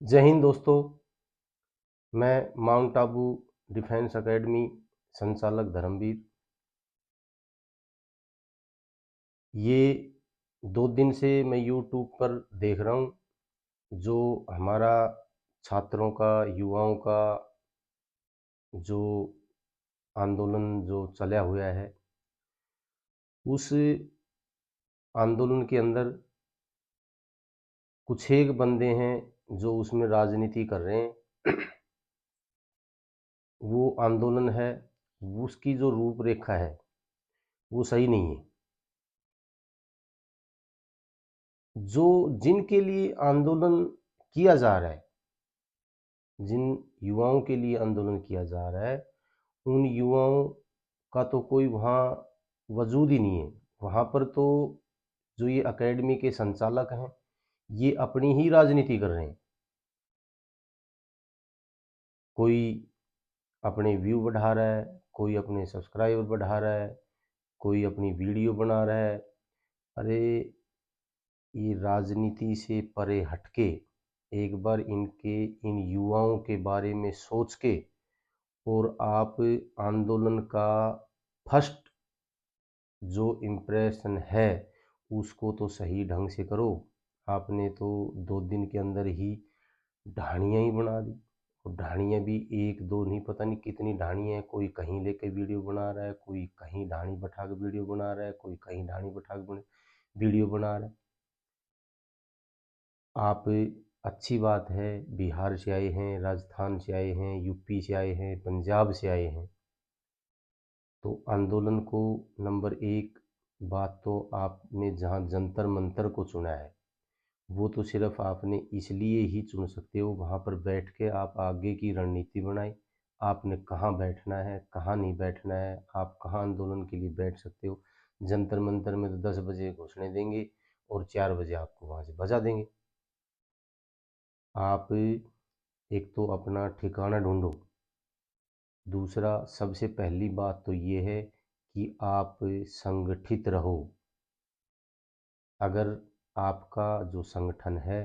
जय हिंद दोस्तों। मैं माउंट आबू डिफेंस एकेडमी संचालक धर्मवीर। ये 2 दिन से मैं यूट्यूब पर देख रहा हूँ जो हमारा छात्रों का, युवाओं का जो आंदोलन जो चला हुआ है, उस आंदोलन के अंदर कुछ एक बंदे हैं जो उसमें राजनीति कर रहे हैं। वो आंदोलन है, उसकी जो रूपरेखा है वो सही नहीं है। जो जिनके लिए आंदोलन किया जा रहा है, जिन युवाओं के लिए आंदोलन किया जा रहा है, उन युवाओं का तो कोई वहाँ वजूद ही नहीं है। वहाँ पर तो जो ये एकेडमी के संचालक हैं, ये अपनी ही राजनीति कर रहे हैं। कोई अपने व्यू बढ़ा रहा है, कोई अपने सब्सक्राइबर बढ़ा रहा है, कोई अपनी वीडियो बना रहा है। अरे, ये राजनीति से परे हटके एक बार इन युवाओं के बारे में सोच के और आप आंदोलन का फर्स्ट जो इम्प्रेशन है उसको तो सही ढंग से करो। आपने तो 2 दिन के अंदर ही ढाणियाँ ही बना दी, और ढाणियाँ भी एक दो नहीं, पता नहीं कितनी ढाणियाँ हैं। कोई कहीं लेके वीडियो बना रहा है, कोई कहीं ढाणी बैठा के वीडियो बना रहा है, कोई कहीं ढाणी बैठा के वीडियो बना रहा है। आप, अच्छी बात है, बिहार से आए हैं, राजस्थान से आए हैं, यूपी से आए हैं, पंजाब से आए हैं, तो आंदोलन को नंबर एक बात तो आपने जहाँ जंतर मंतर को चुना है, वो तो सिर्फ आपने इसलिए ही चुन सकते हो। वहाँ पर बैठ के आप आगे की रणनीति बनाए। आपने कहाँ बैठना है, कहाँ नहीं बैठना है, आप कहाँ आंदोलन के लिए बैठ सकते हो। जंतर मंतर में तो 10 बजे घोषणा देंगे और 4 बजे आपको वहाँ से भजा देंगे। आप एक तो अपना ठिकाना ढूंढो। दूसरा, सबसे पहली बात तो ये है कि आप संगठित रहो। अगर आपका जो संगठन है,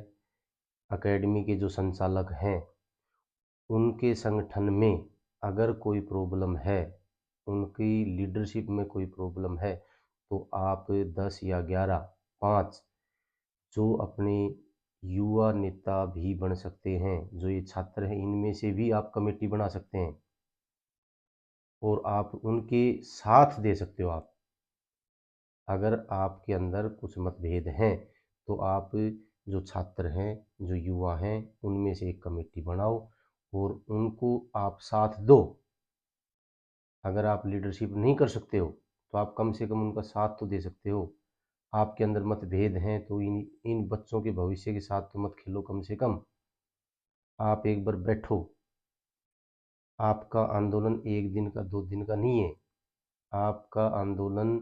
एकेडमी के जो संचालक हैं, उनके संगठन में अगर कोई प्रॉब्लम है, उनकी लीडरशिप में कोई प्रॉब्लम है, तो आप 10 या 11, 5 जो अपने युवा नेता भी बन सकते हैं। जो ये छात्र हैं, इनमें से भी आप कमेटी बना सकते हैं और आप उनके साथ दे सकते हो। आप, अगर आपके अंदर कुछ मतभेद हैं, तो आप जो छात्र हैं, जो युवा हैं, उनमें से एक कमेटी बनाओ और उनको आप साथ दो। अगर आप लीडरशिप नहीं कर सकते हो, तो आप कम से कम उनका साथ तो दे सकते हो। आपके अंदर मतभेद हैं, तो इन इन बच्चों के भविष्य के साथ तो मत खेलो। कम से कम आप एक बार बैठो। आपका आंदोलन 1 दिन का, 2 दिन का नहीं है। आपका आंदोलन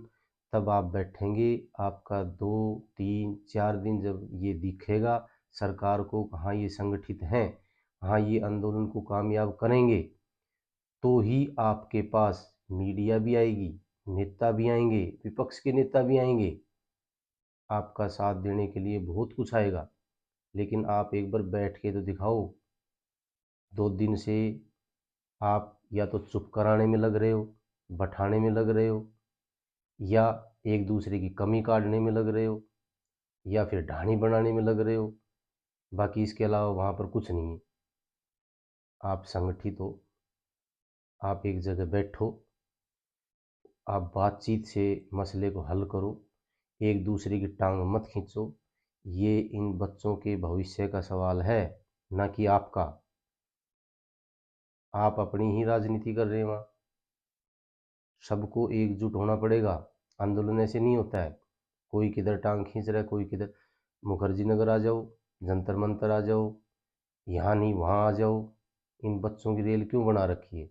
तब आप बैठेंगे, आपका 2, 3, 4 दिन जब ये दिखेगा सरकार को, हाँ ये संगठित हैं, हाँ ये आंदोलन को कामयाब करेंगे, तो ही आपके पास मीडिया भी आएगी, नेता भी आएंगे, विपक्ष के नेता भी आएंगे। आपका साथ देने के लिए बहुत कुछ आएगा। लेकिन आप एक बार बैठ के तो दिखाओ। 2 दिन से आप या तो चुप कराने में लग रहे हो, बैठाने में लग रहे हो, या एक दूसरे की कमी काटने में लग रहे हो, या फिर ढाणी बनाने में लग रहे हो। बाकी इसके अलावा वहाँ पर कुछ नहीं है। आप संगठित हो, आप एक जगह बैठो, आप बातचीत से मसले को हल करो, एक दूसरे की टांग मत खींचो। ये इन बच्चों के भविष्य का सवाल है, ना कि आपका। आप अपनी ही राजनीति कर रहे हैं वहाँ। सबको एकजुट होना पड़ेगा। आंदोलन ऐसे नहीं होता है, कोई किधर टांग खींच रहा है, कोई किधर। मुखर्जी नगर आ जाओ, जंतर मंतर आ जाओ, यहाँ नहीं वहाँ आ जाओ। इन बच्चों की रेल क्यों बना रखी है?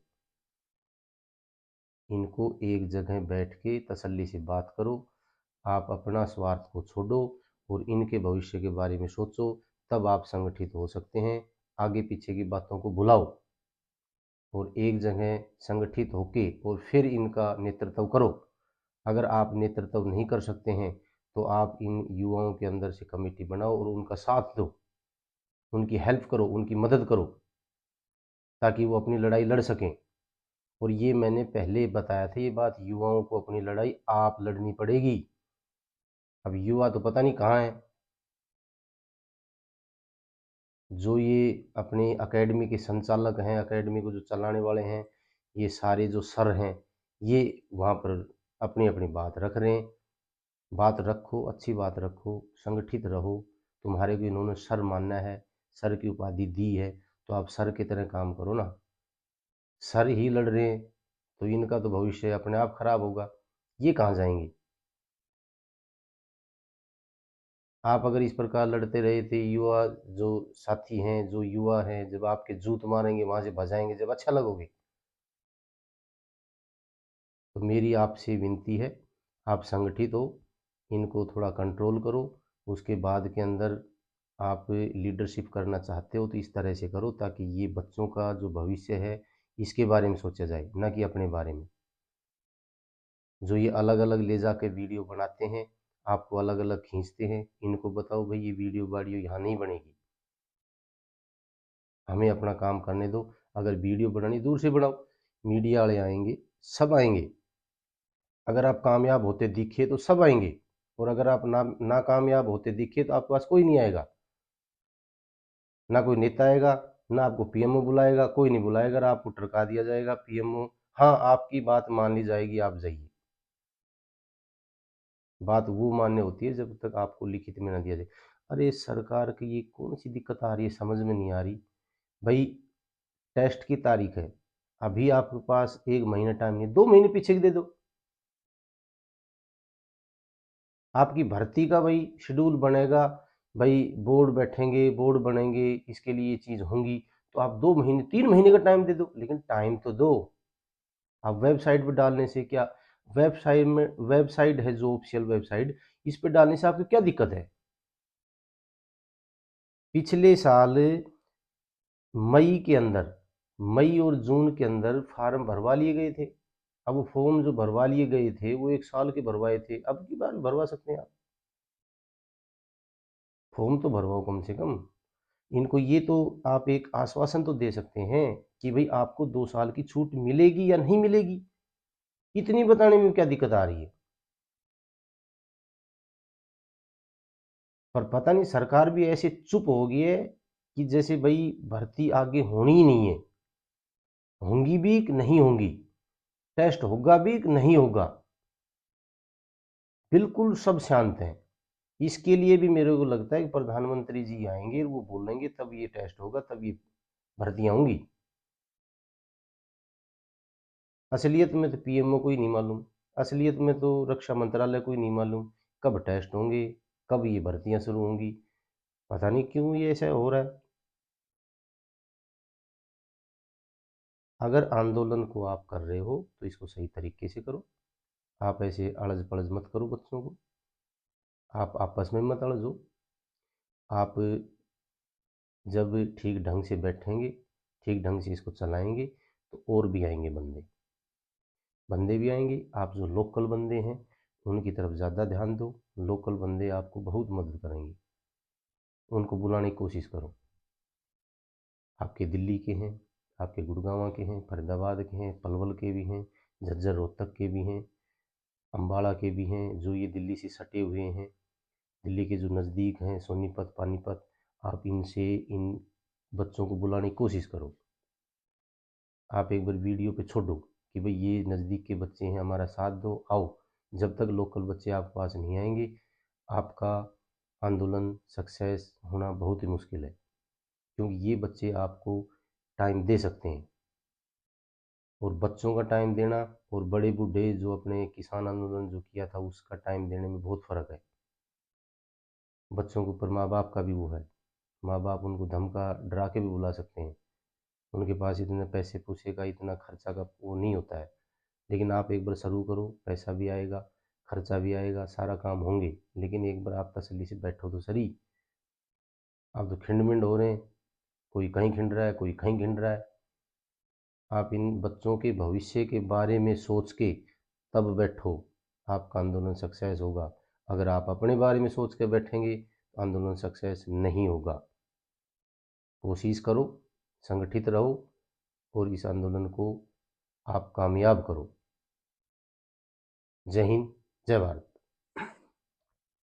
इनको एक जगह बैठ के तसल्ली से बात करो। आप अपना स्वार्थ को छोड़ो और इनके भविष्य के बारे में सोचो। तब आप संगठित हो सकते हैं। आगे पीछे की बातों को भुलाओ और एक जगह संगठित होके और फिर इनका नेतृत्व करो। अगर आप नेतृत्व नहीं कर सकते हैं, तो आप इन युवाओं के अंदर से कमेटी बनाओ और उनका साथ दो। उनकी हेल्प करो, उनकी मदद करो, ताकि वो अपनी लड़ाई लड़ सकें। और ये मैंने पहले बताया था, ये बात, युवाओं को अपनी लड़ाई आप लड़नी पड़ेगी। अब युवा तो पता नहीं कहाँ है। जो ये अपने एकेडमी के संचालक हैं, एकेडमी को जो चलाने वाले हैं, ये सारे जो सर हैं, ये वहाँ पर अपनी अपनी बात रख रहे हैं। बात रखो, अच्छी बात रखो, संगठित रहो। तुम्हारे को इन्होंने सर मानना है, सर की उपाधि दी है, तो आप सर की तरह काम करो ना। सर ही लड़ रहे हैं तो इनका तो भविष्य अपने आप खराब होगा। ये कहाँ जाएंगे? आप अगर इस प्रकार लड़ते रहे थे, युवा जो साथी हैं, जो युवा हैं, जब आपके जूत मारेंगे, वहां से भजाएंगे, जब अच्छा लगोगे। तो मेरी आपसे विनती है, आप संगठित हो, इनको थोड़ा कंट्रोल करो। उसके बाद के अंदर आप लीडरशिप करना चाहते हो तो इस तरह से करो, ताकि ये बच्चों का जो भविष्य है इसके बारे में सोचा जाए, ना कि अपने बारे में। जो ये अलग अलग ले जाकर वीडियो बनाते हैं, आपको अलग अलग खींचते हैं, इनको बताओ भाई ये वीडियो वाडियो यहाँ नहीं बनेगी, हमें अपना काम करने दो। अगर वीडियो बनानी दूर से बनाओ, मीडिया वाले आएंगे, सब आएंगे। अगर आप कामयाब होते दिखे तो सब आएंगे, और अगर आप नाकामयाब होते दिखे तो आपके पास कोई नहीं आएगा। ना कोई नेता आएगा, ना आपको पीएमओ बुलाएगा, कोई नहीं बुलाएगा। अगर आपको टरका दिया जाएगा पीएमओ, हाँ आपकी बात मान ली जाएगी, आप जाइए। बात वो मान्य होती है जब तक आपको लिखित में ना दिया जाए। अरे सरकार की ये कौन सी दिक्कत आ रही है, समझ में नहीं आ रही। भाई टेस्ट की तारीख है, अभी आपके पास 1 महीना टाइम नहीं, 2 महीने पीछे दे दो। आपकी भर्ती का भाई शेड्यूल बनेगा, भाई बोर्ड बैठेंगे, बोर्ड बनेंगे, इसके लिए ये चीज़ होंगी, तो आप 2 महीने 3 महीने का टाइम दे दो, लेकिन टाइम तो दो। आप वेबसाइट पर डालने से क्या, वेबसाइट है जो ऑफिशियल वेबसाइट, इस पर डालने से आपको क्या दिक्कत है? पिछले साल मई के अंदर, मई और जून के अंदर फार्म भरवा लिए गए थे। अब वो फॉर्म जो भरवा लिए गए थे वो 1 साल के भरवाए थे, अब की बार भरवा सकते हैं आप। फॉर्म तो भरवाओ कम से कम। इनको ये तो आप एक आश्वासन तो दे सकते हैं कि भाई आपको 2 साल की छूट मिलेगी या नहीं मिलेगी, इतनी बताने में क्या दिक्कत आ रही है? पर पता नहीं सरकार भी ऐसे चुप हो गई है कि जैसे भाई भर्ती आगे होनी ही नहीं है, होंगी भी कि नहीं होंगी, टेस्ट होगा भी कि नहीं होगा, बिल्कुल सब शांत हैं। इसके लिए भी मेरे को लगता है कि प्रधानमंत्री जी आएंगे, वो बोलेंगे तब ये टेस्ट होगा, तब ये भर्तियां होंगी। असलियत में तो पीएमओ को ही नहीं मालूम, असलियत में तो रक्षा मंत्रालय को ही नहीं मालूम कब टेस्ट होंगे, कब ये भर्तियां शुरू होंगी। पता नहीं क्यों ये ऐसा हो रहा है। अगर आंदोलन को आप कर रहे हो तो इसको सही तरीके से करो। आप ऐसे अड़ज पड़ज मत करो बच्चों को, आप आपस में मत अड़जो। आप जब ठीक ढंग से बैठेंगे, ठीक ढंग से इसको चलाएंगे, तो और भी आएंगे बंदे, बंदे भी आएंगे। आप जो लोकल बंदे हैं उनकी तरफ ज़्यादा ध्यान दो, लोकल बंदे आपको बहुत मदद करेंगे, उनको बुलाने की कोशिश करो। आपके दिल्ली के हैं, आपके गुड़गांव के हैं, फरीदाबाद के हैं, पलवल के भी हैं, झज्जर रोहतक के भी हैं, अम्बाड़ा के भी हैं, जो ये दिल्ली से सटे हुए हैं, दिल्ली के जो नज़दीक हैं, सोनीपत, पानीपत। आप इनसे, इन बच्चों को बुलाने की कोशिश करो। आप एक बार वीडियो पे छोड़ो कि भाई ये नज़दीक के बच्चे हैं, हमारा साथ दो, आओ। जब तक लोकल बच्चे आपके पास नहीं आएंगे, आपका आंदोलन सक्सेस होना बहुत ही मुश्किल है, क्योंकि ये बच्चे आपको टाइम दे सकते हैं। और बच्चों का टाइम देना और बड़े बूढ़े जो अपने किसान आंदोलन जो किया था उसका टाइम देने में बहुत फ़र्क है। बच्चों के ऊपर माँ बाप का भी वो है, माँ बाप उनको धमका डरा के भी बुला सकते हैं, उनके पास इतने पैसे पूसे का, इतना खर्चा का वो नहीं होता है। लेकिन आप एक बार शुरू करो, पैसा भी आएगा, खर्चा भी आएगा, सारा काम होंगे, लेकिन एक बार आप तसल्ली से बैठो तो सही। आप तो खिंड-मिंड हो रहे हैं, कोई कहीं खिंड रहा है, कोई कहीं खिंड रहा है। आप इन बच्चों के भविष्य के बारे में सोच के तब बैठो, आपका आंदोलन सक्सेस होगा। अगर आप अपने बारे में सोच के बैठेंगे तो आंदोलन सक्सेस नहीं होगा। कोशिश करो, संगठित रहो और इस आंदोलन को आप कामयाब करो। जय हिंद, जय भारत।